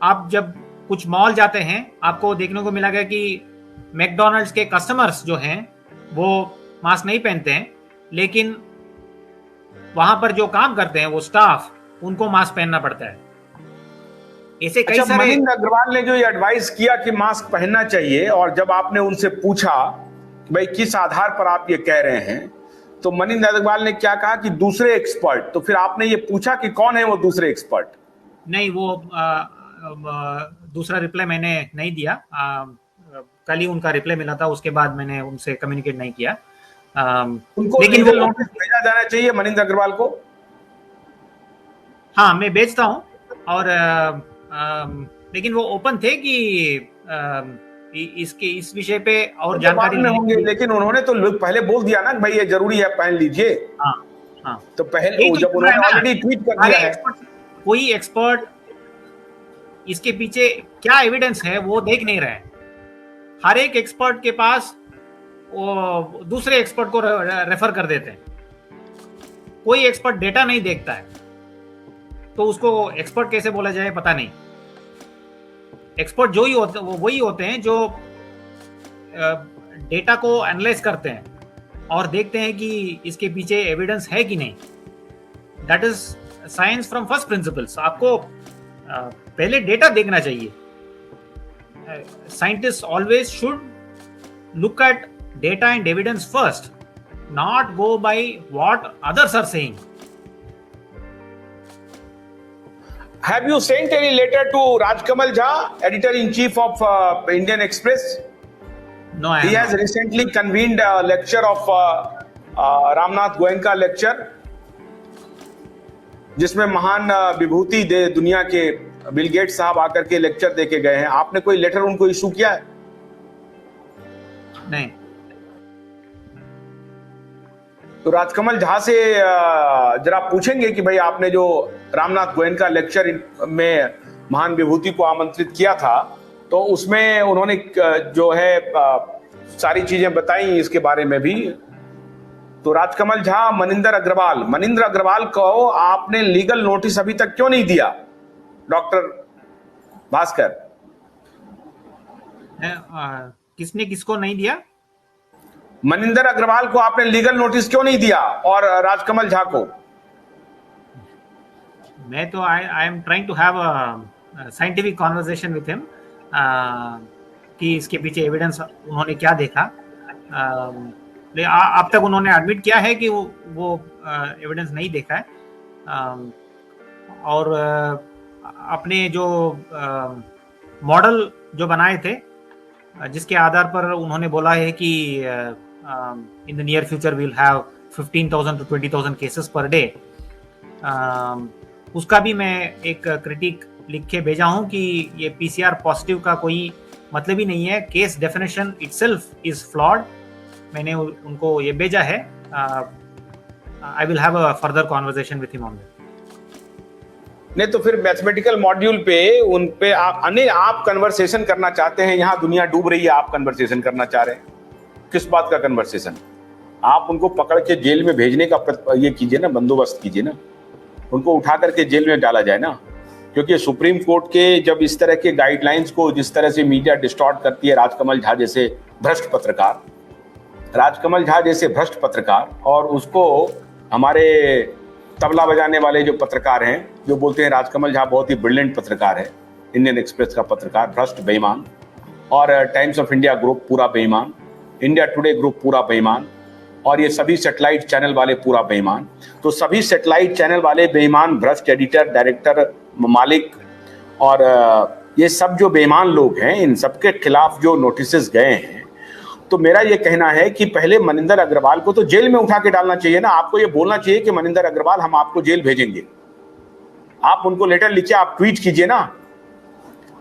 आप जब कुछ मॉल जाते हैं आपको देखने को मिला गया कि मैकडोनल्ड्स के कस्टमर्स जो हैं वो मास्क नहीं पहनते हैं, लेकिन वहां पर जो काम करते हैं वो स्टाफ, उनको मास्क पहनना पड़ता है। ऐसे कई सारे। मनिंदर अग्रवाल ने जो ये एडवाइस किया कि मास्क पहनना चाहिए, और जब आपने उनसे पूछा कि भाई किस आधार पर आप ये कह रहे हैं, तो मनिंदर अग्रवाल ने क्या कहा कि दूसरे एक्सपर्ट। तो फिर आपने ये पूछा कि कौन है वो दूसरे एक्सपर्ट? नहीं, वो दूसरा रिप्लाई मैंने नहीं दिया। कल ही उनका रिप्लाई मिला था, उसके बाद मैंने उनसे कम्युनिकेट नहीं किया। उनको लेकिन लीगल नोटिस भेजा जाना चाहिए मनिंदर अग्रवाल को। हाँ, मैं भेजता हूँ। और लेकिन वो ओपन थे कि इसके इस विषय पे और जानकारी में होंगे, लेकिन उन्होंने तो पहले बोल दिया ना कि भाई ये जरूरी है, पहन लीजिए। हाँ, हाँ। तो पहले जब उन्होंने ऑलरेडी ट्वीट कर दिया है, कोई एक्सपर्ट इसके पीछे क्या एविडेंस है वो देख नहीं रहे। हर एक एक्सपर्ट के पास वो दूसरे एक्सपर्ट को रेफर कर देते हैं। कोई एक्सपर्ट डेटा नहीं देखता है, तो उसको एक्सपर्ट कैसे बोला जाए पता नहीं। एक्सपर्ट जो ही होते वो वही होते हैं जो डेटा को एनालाइज करते हैं और देखते हैं कि इसके पीछे एविडेंस है कि नहीं। That is science from first principles. आपको पहले डेटा देखना चाहिए। Scientist always should look at data and evidence first, not go by what others are saying. Have you sent any letter to Rajkamal Jha, editor-in-chief of Indian Express? No, I have He has not. recently convened a lecture of Ramnath Goenka lecture, जिसमें महान विभूति दे दुनिया के Bill Gates साहब आकर के lecture देके गए हैं। आपने कोई लेटर उनको इशू किया है? नहीं। तो राजकमल झा से जरा पूछेंगे कि भाई आपने जो रामनाथ गोयनका लेक्चर में महान विभूति को आमंत्रित किया था, तो उसमें उन्होंने जो है सारी चीजें बताई इसके बारे में भी। तो राजकमल झा, मनिंदर अग्रवाल को आपने लीगल नोटिस अभी तक क्यों नहीं दिया डॉक्टर भास्कर? किसने किसको नहीं दिया? मनिंदर अग्रवाल को आपने लीगल नोटिस क्यों नहीं दिया, और राजकमल झा को? मैं तो I am trying to have a scientific conversation with him कि इसके पीछे एविडेंस उन्होंने क्या देखा। अब तक उन्होंने एडमिट किया है कि वो एविडेंस नहीं देखा है। और अपने जो मॉडल जो बनाए थे, जिसके आधार पर उन्होंने बोला है कि in the near future will have 15,000 to 20,000 cases per day, उसका भी मैं एक क्रिटिक लिख के भेजा हूं कि ये पीसीआर पॉजिटिव का कोई मतलब ही नहीं है। Case definition itself is flawed. मैंने उनको ये भेजा है। I will have a further conversation with him on that. नहीं तो फिर मैथमेटिकल मॉड्यूल पे उन पे आप कन्वर्सेशन करना चाहते हैं। यहाँ दुनिया डूब रही है, आप कन्वर्सेशन करना चाह रहे हैं। किस बात का कन्वर्सेशन? आप उनको पकड़ के जेल में भेजने का ये कीजिए ना, बंदोबस्त कीजिए ना, उनको उठा करके जेल में डाला जाए ना। क्योंकि सुप्रीम कोर्ट के जब इस तरह के गाइडलाइंस को जिस तरह से मीडिया डिस्टॉर्ट करती है, राजकमल झा जैसे भ्रष्ट पत्रकार, और उसको हमारे तबला बजाने वाले जो पत्रकार हैं जो बोलते हैं राजकमल झा बहुत ही ब्रिलियंट पत्रकार है, इंडियन एक्सप्रेस का पत्रकार भ्रष्ट बेईमान, और टाइम्स ऑफ इंडिया ग्रुप पूरा बेईमान, इंडिया टुडे ग्रुप पूरा बेईमान, और ये सभी सैटेलाइट चैनल वाले पूरा बेईमान। तो सभी सैटेलाइट चैनल वाले बेईमान, भ्रष्ट एडिटर, डायरेक्टर, मालिक, और ये सब जो बेईमान लोग हैं, इन सबके खिलाफ जो नोटिस गए हैं, तो मेरा ये कहना है कि पहले मनिंदर अग्रवाल को तो जेल में उठा के डालना चाहिए ना। आपको ये बोलना चाहिए कि मनिंदर अग्रवाल हम आपको जेल भेजेंगे। आप उनको लेटर लिखिए, आप ट्वीट कीजिए ना,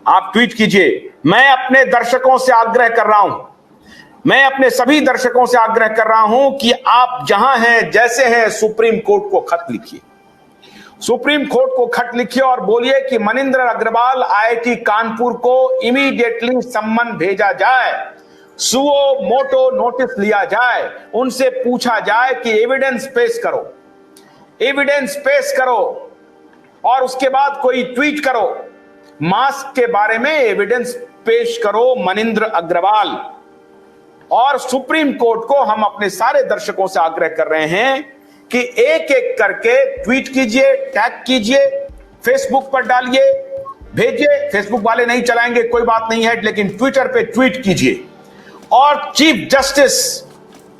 आप ट्वीट कीजिए, मैं अपने दर्शकों से आग्रह कर रहा हूं, मैं अपने सभी दर्शकों से आग्रह कर रहा हूं कि आप जहां हैं, जैसे हैं, सुप्रीम कोर्ट को खत लिखिए, सुप्रीम कोर्ट को खत लिखिए और बोलिए कि मनिंदर अग्रवाल आईआईटी कानपुर को इमीडिएटली सम्मन भेजा जाए, सुओ मोटो नोटिस लिया जाए, उनसे पूछा जाए कि एविडेंस पेश करो, और उसके बाद कोई ट्वीट करो मास्क के बारे में एविडेंस पेश करो मनिंद्र अग्रवाल। और सुप्रीम कोर्ट को हम अपने सारे दर्शकों से आग्रह कर रहे हैं कि एक एक करके ट्वीट कीजिए, टैग कीजिए, फेसबुक पर डालिए, भेजिए। फेसबुक वाले नहीं चलाएंगे कोई बात नहीं है, लेकिन ट्विटर पे ट्वीट कीजिए और चीफ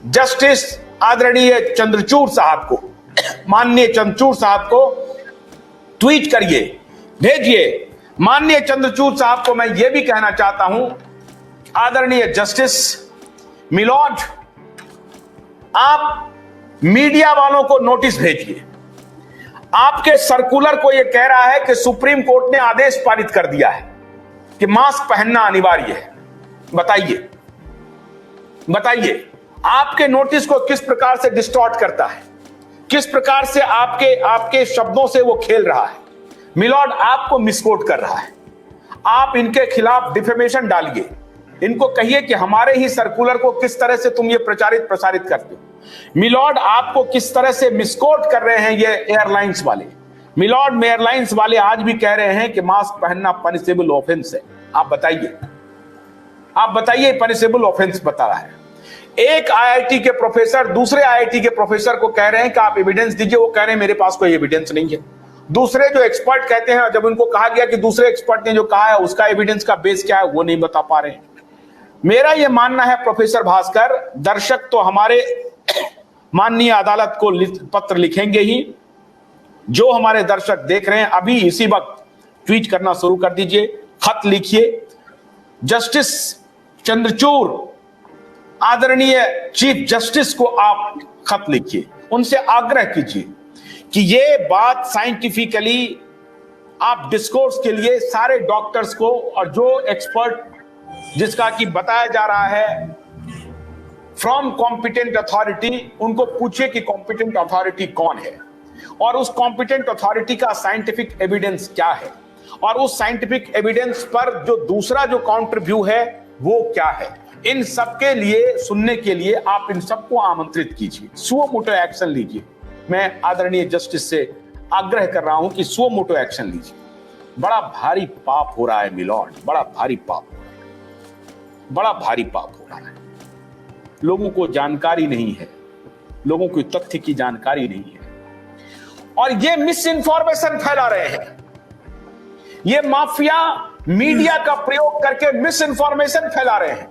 जस्टिस आदरणीय चंद्रचूड़ साहब को, माननीय चंद्रचूड़ साहब को ट्वीट करिए, भेजिए। माननीय चंद्रचूड़ साहब को मैं यह भी कहना चाहता हूं, आदरणीय जस्टिस मिलॉर्ड, आप मीडिया वालों को नोटिस भेजिए। आपके सर्कुलर को यह कह रहा है कि सुप्रीम कोर्ट ने आदेश पारित कर दिया है कि मास्क पहनना अनिवार्य है। बताइए आपके नोटिस को किस प्रकार से डिस्टॉर्ट करता है, किस प्रकार से आपके शब्दों से वो खेल रहा है। मिलॉर्ड आपको मिसकोट कर रहा है। आप इनके खिलाफ डिफेमेशन डालिए, इनको कहिए कि हमारे ही सर्कुलर को किस तरह से तुम ये प्रसारित करते हो। मिलॉर्ड आपको किस तरह से मिसकोट कर रहे हैं ये एयरलाइंस वाले। मिलॉर्ड एयरलाइंस वाले आज भी कह रहे हैं कि मास्क पहनना पनिशेबल ऑफेंस है। आप बताइए पनिशेबल ऑफेंस बता रहा है। एक आईआईटी के प्रोफेसर दूसरे आईआईटी के प्रोफेसर को कह रहे हैं कि आप एविडेंस दीजिए, वो कह रहे हैं मेरे पास कोई एविडेंस नहीं है। दूसरे जो एक्सपर्ट कहते हैं, जब उनको कहा गया कि दूसरे एक्सपर्ट ने जो कहा है उसका एविडेंस का बेस क्या है, वो नहीं बता पा रहे हैं। मेरा यह मानना है प्रोफेसर भास्कर, दर्शक तो हमारे माननीय अदालत को पत्र लिखेंगे ही। जो हमारे दर्शक देख रहे हैं अभी इसी वक्त ट्वीट करना शुरू कर दीजिए, खत लिखिए। जस्टिस चंद्रचूड़, आदरणीय चीफ जस्टिस को आप खत लिखिए, उनसे आग्रह कीजिए कि ये बात साइंटिफिकली आप डिस्कोर्स के लिए सारे डॉक्टर्स को और जो एक्सपर्ट जिसका कि बताया जा रहा है फ्रॉम कॉम्पिटेंट अथॉरिटी, उनको पूछिए कि कॉम्पिटेंट अथॉरिटी कौन है और उस कॉम्पिटेंट अथॉरिटी का साइंटिफिक एविडेंस क्या है और उस साइंटिफिक एविडेंस पर जो दूसरा जो काउंटर व्यू है वो क्या है। इन सबके लिए सुनने के लिए आप इन सबको आमंत्रित कीजिए, सुओ मोटो एक्शन लीजिए। मैं आदरणीय जस्टिस से आग्रह कर रहा हूं कि सुओ मोटो एक्शन लीजिए। बड़ा भारी पाप हो रहा है मिलॉर्ड, बड़ा भारी पाप हो रहा है। लोगों को जानकारी नहीं है, लोगों को तथ्य की जानकारी नहीं है और ये मिस इन्फॉर्मेशन फैला रहे हैं। ये माफिया मीडिया का प्रयोग करके मिस इन्फॉर्मेशन फैला रहे हैं,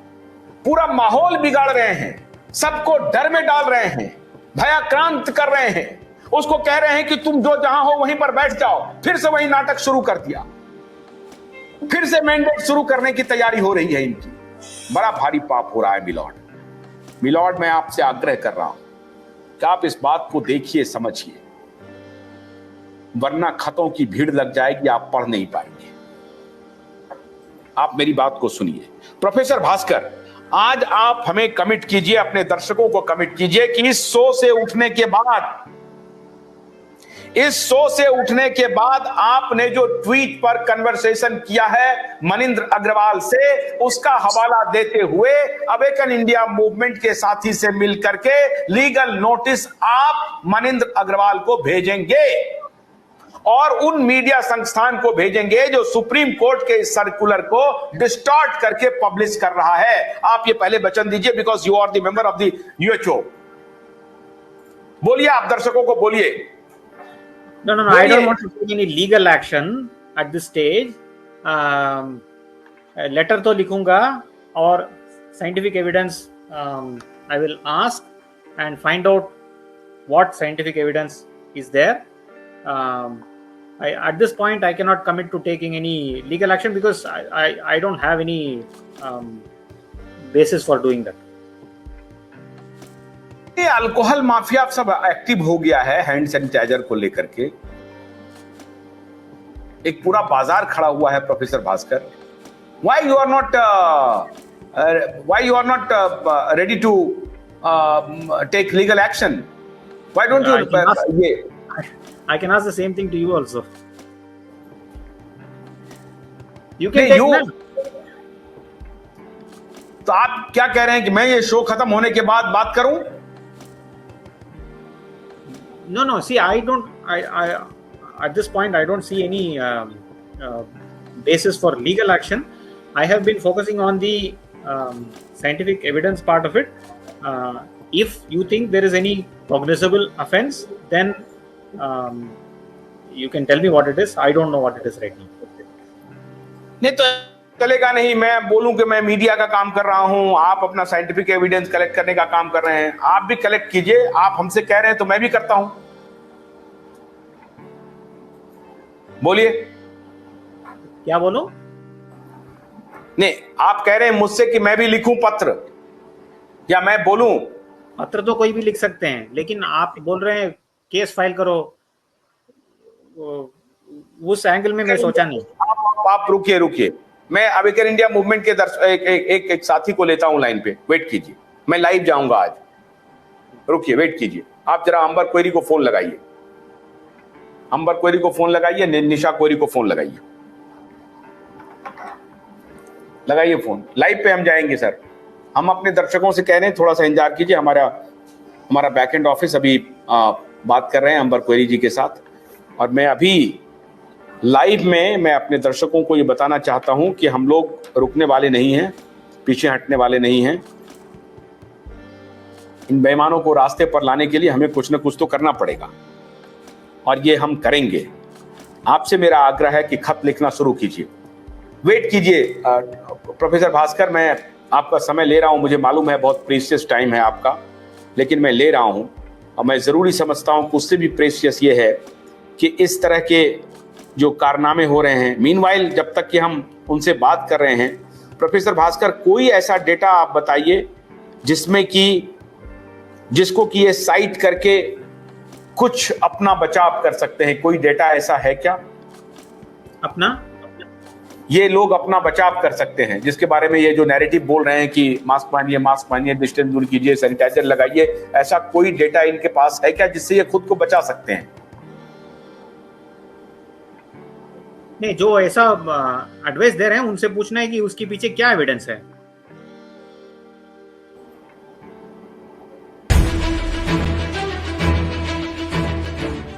पूरा माहौल बिगाड़ रहे हैं, सबको डर में डाल रहे हैं, भयाक्रांत कर रहे हैं। उसको कह रहे हैं कि तुम जो जहां हो वहीं पर बैठ जाओ। फिर से वही नाटक शुरू कर दिया, फिर से मैंडेट शुरू करने की तैयारी हो रही है इनकी। बड़ा भारी पाप हो रहा है मिलॉर्ड, मैं आपसे आग्रह कर रहा हूं कि आप इस बात को देखिए, समझिए, वरना खतों की भीड़ लग जाएगी, आप पढ़ नहीं पाएंगे। आप मेरी बात को सुनिए। प्रोफेसर भास्कर, आज आप हमें कमिट कीजिए, अपने दर्शकों को कमिट कीजिए कि इस शो से उठने के बाद आपने जो ट्वीट पर कन्वर्सेशन किया है मनिंद्र अग्रवाल से, उसका हवाला देते हुए अवेकन इंडिया मूवमेंट के साथी से मिलकर के लीगल नोटिस आप मनिंद्र अग्रवाल को भेजेंगे और उन मीडिया संस्थान को भेजेंगे जो सुप्रीम कोर्ट के इस सर्कुलर को डिस्टॉर्ट करके पब्लिश कर रहा है। आप ये पहले वचन दीजिए, because you are the member of the UHO. बोलिए, आप दर्शकों को बोलिए। No, I don't want to take any legal action at this stage. Letter तो लिखूंगा और scientific evidence I will ask and find out what scientific evidence is there. At this point, I cannot commit to taking any legal action because I don't have any basis for doing that. ये alcohol mafia सब active हो गया है hand sanitiser को लेकर के। एक पूरा बाजार खड़ा हुआ है professor Bhaskar. Why you are not ready to take legal action? Why don't you? I can ask the same thing to you also. You can take that. तो आप क्या कह रहे हैं कि मैं ये शो खत्म होने के बाद बात करूं? No. See, I at this point, I don't see any basis for legal action. I have been focusing on the scientific evidence part of it. If you think there is any cognizable offense, then you can tell me what it is. I don't know what it is right now. नहीं तो चलेगा नहीं। मैं बोलूं कि मैं media का काम कर रहा हूं, आप अपना साइंटिफिक एविडेंस कलेक्ट करने का काम कर रहे हैं, आप भी कलेक्ट कीजिए। आप हमसे कह रहे हैं तो मैं भी करता हूं। बोलिए। क्या बोलो? नहीं, आप कह रहे हैं मुझसे कि मैं भी लिखूं पत्र या मैं बोलूं? पत्र तो कोई भी लिख सकते हैं, लेकिन आप बोल रहे हैं केस फाइल करो, उस एंगल में मैं सोचा नहीं। आप रुकिए। मैं अवेकन इंडिया मूवमेंट के एक साथी को लेता हूं लाइन पे, वेट कीजिए। मैं लाइव जाऊंगा आज, रुकिए, वेट कीजिए। आप जरा अंबर कोयरी को फोन लगाइए, अंबर कोयरी को फोन लगाइए, निशा कोयरी को फोन लगाइए, लगाइए फोन। लाइव पे हम जाएंगे सर। हम अपने दर्शकों से कह रहे हैं थोड़ा सा इंतजार कीजिए। हमारा बैकएंड ऑफिस अभी बात कर रहे हैं अंबर कोयरी जी के साथ, और मैं अभी लाइव में मैं अपने दर्शकों को ये बताना चाहता हूं कि हम लोग रुकने वाले नहीं हैं, पीछे हटने वाले नहीं हैं। इन बेईमानों को रास्ते पर लाने के लिए हमें कुछ न कुछ तो करना पड़ेगा, और ये हम करेंगे। आपसे मेरा आग्रह है कि खत लिखना शुरू कीजिए। वेट कीजिए प्रोफेसर भास्कर, मैं आपका समय ले रहा हूं, मुझे मालूम है बहुत प्रीशियस टाइम है आपका, लेकिन मैं ले रहा हूं। और मैं ज़रूरी समझता हूं कि उससे भी प्रीशियस ये है कि इस तरह के जो कारनामे हो रहे हैं, मीनवाइल जब तक कि हम उनसे बात कर रहे हैं, प्रोफेसर भास्कर कोई ऐसा डेटा आप बताइए जिसको कि ये साइट करके कुछ अपना बचाव कर सकते हैं। कोई डेटा ऐसा है क्या? ये लोग अपना बचाव कर सकते हैं, जिसके बारे में ये जो नैरेटिव बोल रहे हैं कि मास्क पहनिए, डिस्टेंस दूर कीजिए, सैनिटाइजर लगाइए, ऐसा कोई डेटा इनके पास है क्या जिससे ये खुद को बचा सकते हैं? नहीं, जो ऐसा एडवाइस दे रहे हैं उनसे पूछना है कि उसके पीछे क्या एविडेंस है।